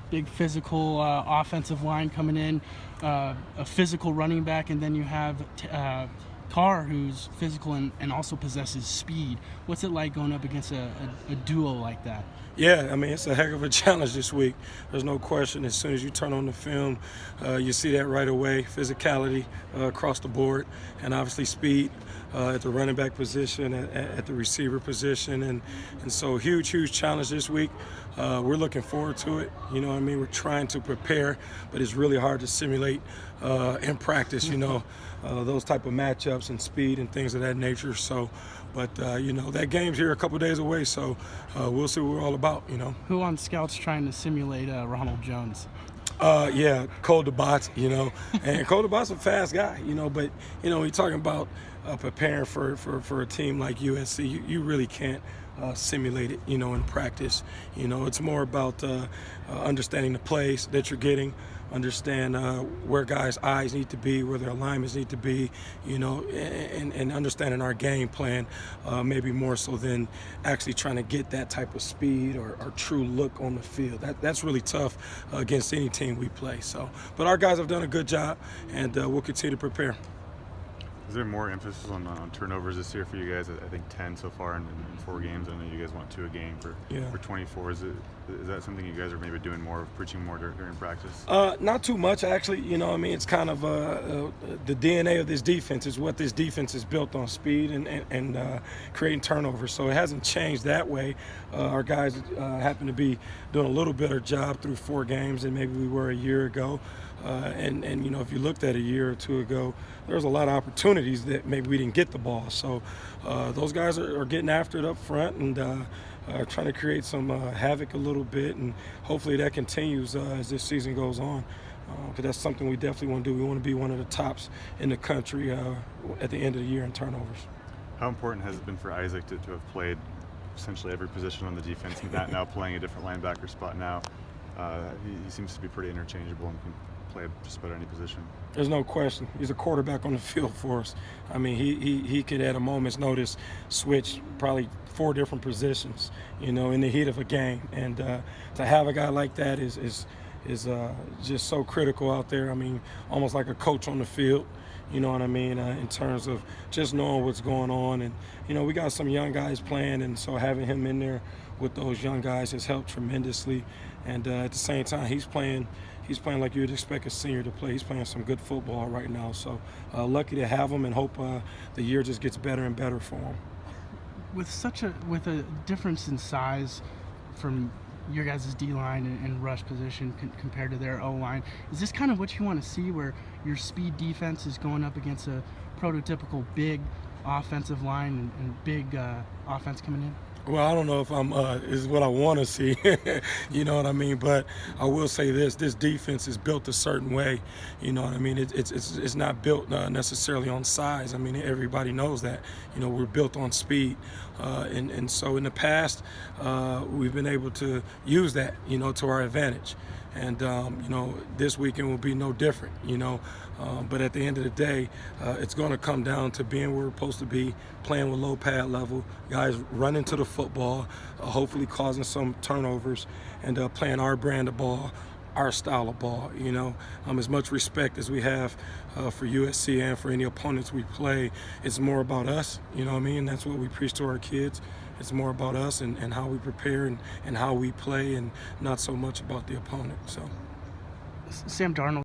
big physical offensive line coming in, a physical running back, and then you have Carr, who's physical and also possesses speed. What's it like going up against a duo like that? Yeah, I mean, it's a heck of a challenge this week. There's no question. As soon as you turn on the film, you see that right away. Physicality across the board, and obviously speed at the running back position, at the receiver position. And so huge challenge this week. We're looking forward to it. You know what I mean? We're trying to prepare, but it's really hard to simulate in practice, those type of matchups and speed and things of that nature. So, but, that game's here a couple days away, so we'll see what we're all about, Who on Scouts trying to simulate Ronald Jones? Cole DeBot's, and Cole DeBot's a fast guy, but, you're talking about preparing for a team like USC, you really can't simulate it, in practice. It's more about understanding the plays that you're getting, understand where guys' eyes need to be, where their alignments need to be, and understanding our game plan, maybe more so than actually trying to get that type of speed or true look on the field. That's really tough against any team we play. So, but our guys have done a good job, and we'll continue to prepare. Is there more emphasis on turnovers this year for you guys? I think 10 so far in 4 games. I know you guys want 2 a game for 24. Is that something you guys are maybe doing more of, preaching more during practice? Not too much, actually. It's kind of the DNA of this defense is what this defense is built on, speed and creating turnovers. So it hasn't changed that way. Our guys happen to be doing a little better job through 4 games than maybe we were a year ago. And if you looked at a year or 2 ago, there was a lot of opportunities that maybe we didn't get the ball. So those guys are getting after it up front and trying to create some havoc a little bit, and hopefully that continues as this season goes on, because that's something we definitely want to do. We want to be one of the tops in the country at the end of the year in turnovers. How important has it been for Isaac to have played essentially every position on the defense, now playing a different linebacker spot now? He seems to be pretty interchangeable and can play just about any position. There's no question. He's a quarterback on the field for us. I mean, he could at a moment's notice switch probably 4 different positions, in the heat of a game. And to have a guy like that is just so critical out there. I mean, almost like a coach on the field. You know what I mean, in terms of just knowing what's going on. And, we got some young guys playing, and so having him in there with those young guys has helped tremendously. And at the same time, he's playing like you'd expect a senior to play. He's playing some good football right now. So lucky to have him, and hope the year just gets better and better for him. With a difference in size from your guys' D-line and rush position compared to their O-line, is this kind of what you want to see, where your speed defense is going up against a prototypical big offensive line and big offense coming in? Well, I don't know if is what I want to see, you know what I mean? But I will say this defense is built a certain way, you know what I mean? It's not built necessarily on size. I mean, everybody knows that, we're built on speed. And so in the past, we've been able to use that, to our advantage. And, this weekend will be no different, but at the end of the day, it's going to come down to being where we're supposed to be, playing with low pad level, guys running to the football, hopefully causing some turnovers, and playing our brand of ball, our style of ball, as much respect as we have for USC and for any opponents we play. It's more about us, That's what we preach to our kids. It's more about us and how we prepare and how we play, and not so much about the opponent. So, Sam Darnold